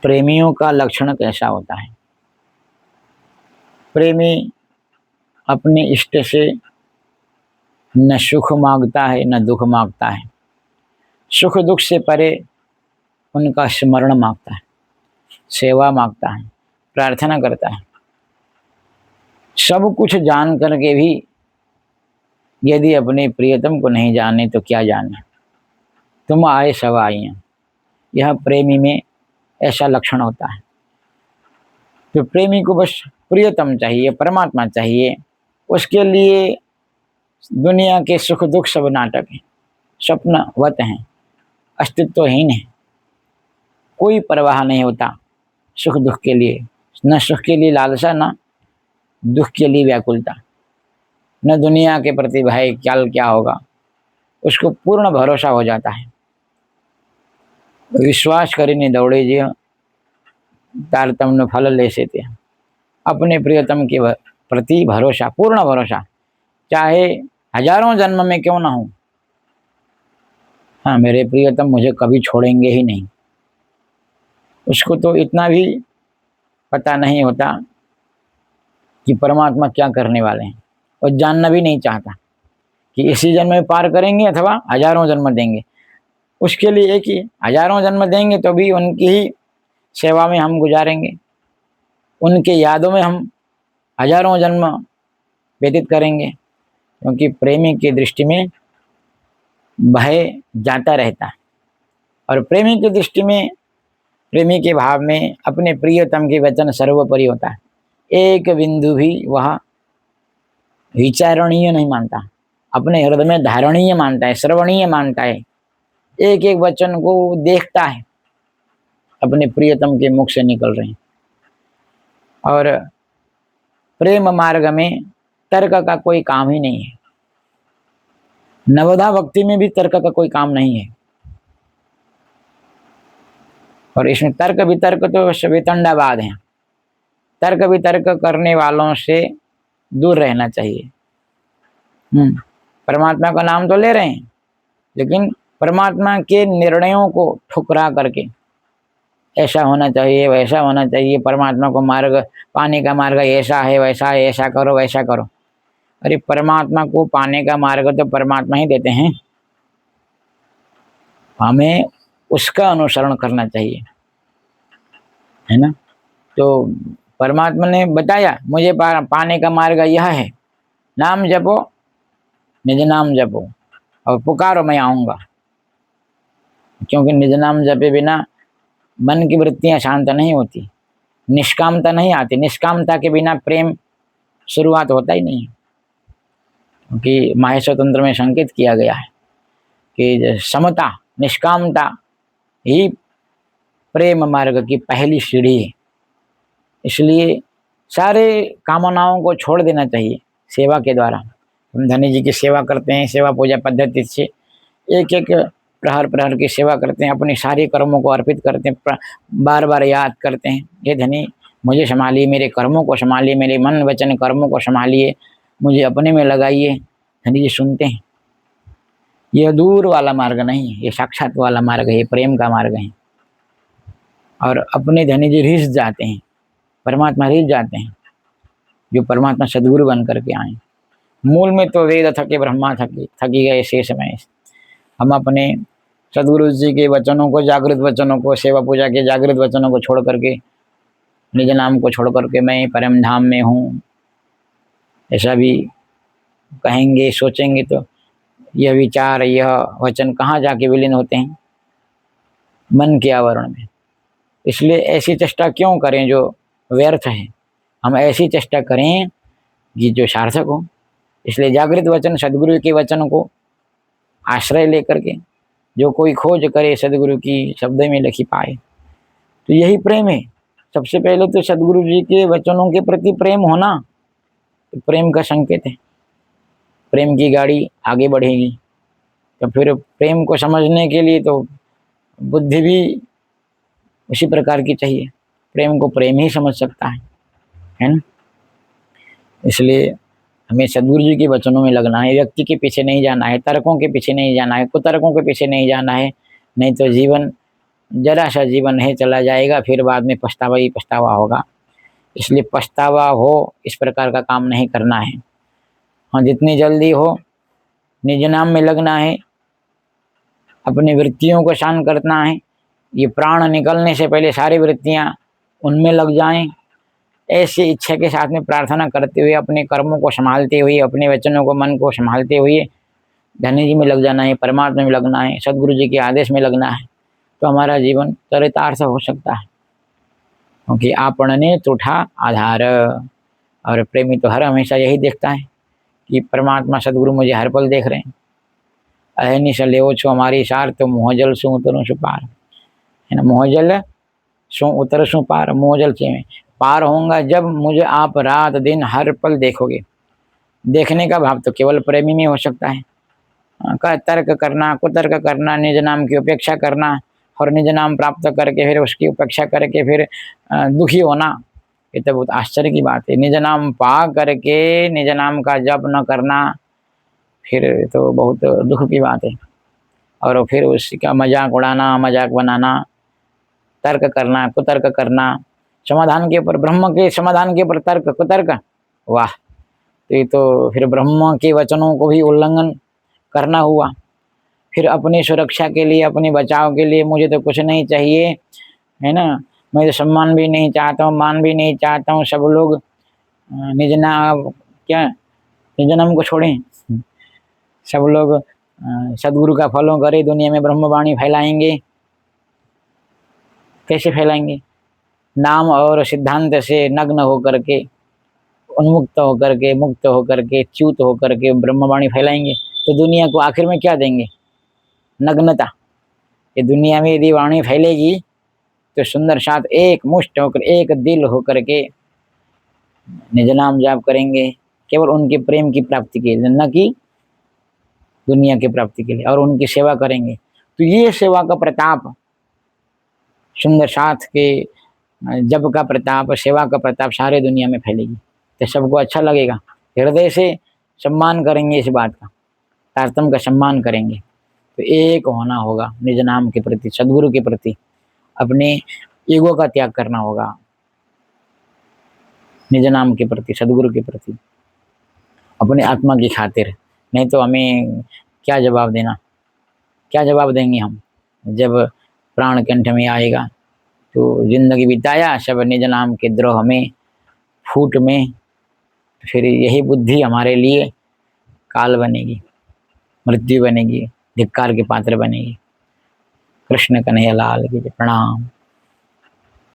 प्रेमियों का लक्षण कैसा होता है। प्रेमी अपने इष्ट से न सुख मांगता है न दुख मांगता है, सुख दुख से परे उनका स्मरण मांगता है, सेवा मांगता है, प्रार्थना करता है। सब कुछ जान करके भी यदि अपने प्रियतम को नहीं जाने तो क्या जाने, तुम आए सब आइयाँ। यह प्रेमी में ऐसा लक्षण होता है। तो प्रेमी को बस प्रियतम चाहिए, परमात्मा चाहिए। उसके लिए दुनिया के सुख दुख सब नाटक हैं, स्वप्नवत हैं, अस्तित्वहीन है। कोई परवाह नहीं होता सुख दुख के लिए, न सुख के लिए लालसा, न दुख के लिए व्याकुलता, न दुनिया के प्रति भय कल क्या होगा। उसको पूर्ण भरोसा हो जाता है। विश्वास કરીને दौड़े जी तारतम्य फल ले से थे। अपने प्रियतम के प्रति भरोसा, पूर्ण भरोसा, चाहे हजारों जन्म में क्यों ना हो। हाँ, मेरे प्रियतम मुझे कभी छोड़ेंगे ही नहीं। उसको तो इतना भी पता नहीं होता कि परमात्मा क्या करने वाले हैं, और जानना भी नहीं चाहता कि इसी जन्म में पार करेंगे अथवा हजारों जन्म देंगे। उसके लिए एक ही, हजारों जन्म देंगे तो भी उनकी ही सेवा में हम गुजारेंगे, उनके यादों में हम हजारों जन्म व्यतीत करेंगे। क्योंकि प्रेमी की दृष्टि में भय जाता रहता है, और प्रेमी की दृष्टि में, प्रेमी के भाव में अपने प्रियतम के वचन सर्वोपरि होता है। एक बिंदु भी वह विचारणीय नहीं मानता, अपने हृदय में धारणीय मानता है, श्रवणीय मानता है। एक एक वचन को देखता है अपने प्रियतम के मुख से निकल रहे हैं। और प्रेम मार्ग में तर्क का कोई काम ही नहीं है। नवधा भक्ति में भी तर्क का कोई काम नहीं है। और इसमें तर्क वितर्क तो वितंडावाद है। तर्क वितर्क करने वालों से दूर रहना चाहिए। परमात्मा का नाम तो ले रहे हैं, लेकिन परमात्मा के निर्णयों को ठुकरा करके ऐसा होना चाहिए, वैसा होना चाहिए, परमात्मा को मार्ग पाने का मार्ग ऐसा है, वैसा है, ऐसा करो, वैसा करो। अरे परमात्मा को पाने का मार्ग तो परमात्मा ही देते हैं, हमें उसका अनुसरण करना चाहिए, है ना। तो परमात्मा ने बताया मुझे पाने का मार्ग यह है, नाम जपो, निज नाम जपो और पुकारो, मैं आऊँगा। क्योंकि निज नाम जपे बिना मन की वृत्तियाँ शांत नहीं होती, निष्कामता नहीं आती। निष्कामता के बिना प्रेम शुरुआत होता ही नहीं है। क्योंकि माहेश्वर तंत्र में संकेत किया गया है कि समता, निष्कामता ही प्रेम मार्ग की पहली सीढ़ी है। इसलिए सारे कामनाओं को छोड़ देना चाहिए सेवा के द्वारा। हम धनी जी की सेवा करते हैं, सेवा पूजा पद्धति से एक एक प्रहर प्रहर की सेवा करते हैं, अपने सारे कर्मों को अर्पित करते हैं, बार बार याद करते हैं, हे धनी मुझे संभालिए, मेरे कर्मों को संभालिए, मेरे मन वचन कर्मों को संभालिए, मुझे अपने में लगाइए। धनी जी सुनते हैं। यह दूर वाला मार्ग नहीं है, ये साक्षात वाला मार्ग है, प्रेम का मार्ग है। और अपने धनी जी रिझ जाते हैं, परमात्मा रिझ जाते हैं, जो परमात्मा सदगुरु बन करके आए। मूल में तो वेद थके ब्रह्मा थकी गए शेष में। हम अपने सदगुरु जी के वचनों को, जागृत वचनों को, सेवा पूजा के जागृत वचनों को छोड़ करके, निज नाम को छोड़ करके मैं परम धाम में हूँ ऐसा भी कहेंगे, सोचेंगे तो यह विचार, यह वचन कहाँ जाके विलीन होते हैं? मन के आवरण में। इसलिए ऐसी चेष्टा क्यों करें जो व्यर्थ है, हम ऐसी चेष्टा करें कि जो सार्थक हो। इसलिए जागृत वचन, सदगुरु के वचन को आश्रय लेकर के जो कोई खोज करे सदगुरु की शब्द में लिखी पाए, तो यही प्रेम है। सबसे पहले तो सदगुरु जी के वचनों के प्रति प्रेम होना तो प्रेम का संकेत है। प्रेम की गाड़ी आगे बढ़ेगी। तो फिर प्रेम को समझने के लिए तो बुद्धि भी उसी प्रकार की चाहिए। प्रेम को प्रेम ही समझ सकता है ना। इसलिए हमें सदगुरु जी के वचनों में लगना है, व्यक्ति के पीछे नहीं जाना है, तर्कों के पीछे नहीं जाना है, कुतर्कों के पीछे नहीं जाना है। नहीं तो जीवन जरा सा जीवन है चला जाएगा, फिर बाद में पछतावा ही पछतावा होगा। इसलिए पछतावा हो इस प्रकार का काम नहीं करना है। हाँ, जितनी जल्दी हो निज नाम में लगना है, अपनी वृत्तियों को शांत करना है। ये प्राण निकलने से पहले सारी वृत्तियां उनमें लग जाएं। ऐसी इच्छा के साथ में प्रार्थना करते हुए, अपने कर्मों को संभालते हुए, अपने वचनों को, मन को संभालते हुए धनी जी में लग जाना है, परमात्मा में लगना है, सदगुरु जी के आदेश में लगना है, तो हमारा जीवन चरितार्थ हो सकता है। क्योंकि आपने टूठा आधार, और प्रेमी तो हर हमेशा यही देखता है कि परमात्मा सदगुरु मुझे हर पल देख रहे हैं। अहनी से ले छो हमारी सार, तो मोहजल शू उतरू शू पार, है ना। मोहजल शू उतर शू पार, मोहजल से पार होऊंगा जब मुझे आप रात दिन हर पल देखोगे। देखने का भाव तो केवल प्रेमी में हो सकता है। का तर्क करना, कुतर्क करना, निज नाम की उपेक्षा करना, और निज नाम प्राप्त करके फिर उसकी उपेक्षा करके फिर दुखी होना, ये तो बहुत आश्चर्य की बात है। निज नाम पा करके निज नाम का जप न करना, फिर तो बहुत दुख की बात है। और फिर उसका मजाक उड़ाना, मजाक बनाना, तर्क करना, कुतर्क करना, समाधान के ऊपर, ब्रह्म के समाधान के ऊपर तर्क कुतर्क, वाह। तो ये तो फिर ब्रह्म के वचनों को भी उल्लंघन करना हुआ। फिर अपनी सुरक्षा के लिए, अपने बचाव के लिए मुझे तो कुछ नहीं चाहिए, है ना। मैं तो सम्मान भी नहीं चाहता हूँ, मान भी नहीं चाहता हूँ। सब लोग निज नाम, क्या निज नाम को छोड़ें, सब लोग सदगुरु का फॉलो करें, दुनिया में ब्रह्मवाणी फैलाएंगे। कैसे फैलाएंगे? नाम और सिद्धांत से नग्न होकर के, उन्मुक्त होकर के, मुक्त होकर के, च्युत होकर के ब्रह्मवाणी फैलाएंगे। तो दुनिया को आखिर में क्या देंगे? नग्नता। ये दुनिया में यदि वाणी फैलेगी तो सुंदर साथ एक मुष्ट होकर, एक दिल होकर के निज नाम जाप करेंगे, केवल उनके प्रेम की प्राप्ति के लिए, न कि दुनिया की प्राप्ति के लिए, और उनकी सेवा करेंगे। तो ये सेवा का प्रताप, सुंदर साथ के जप का प्रताप, सेवा का प्रताप सारे दुनिया में फैलेगी, तो सबको अच्छा लगेगा। हृदय से सम्मान करेंगे इस बात का, तारतम का सम्मान करेंगे। तो एक होना होगा निज नाम के प्रति, सदगुरु के प्रति। अपने ईगो का त्याग करना होगा निज नाम के प्रति, सदगुरु के प्रति, अपने आत्मा की खातिर। नहीं तो हमें क्या जवाब देना, क्या जवाब देंगे हम जब प्राण कंठ में आएगा? तो जिंदगी बिताया सब निज नाम के द्रोह में, फूट में, फिर यही बुद्धि हमारे लिए काल बनेगी, मृत्यु बनेगी, धिक्कार के पात्र बनेगी। कृष्ण कन्हैया लाल की प्रणाम।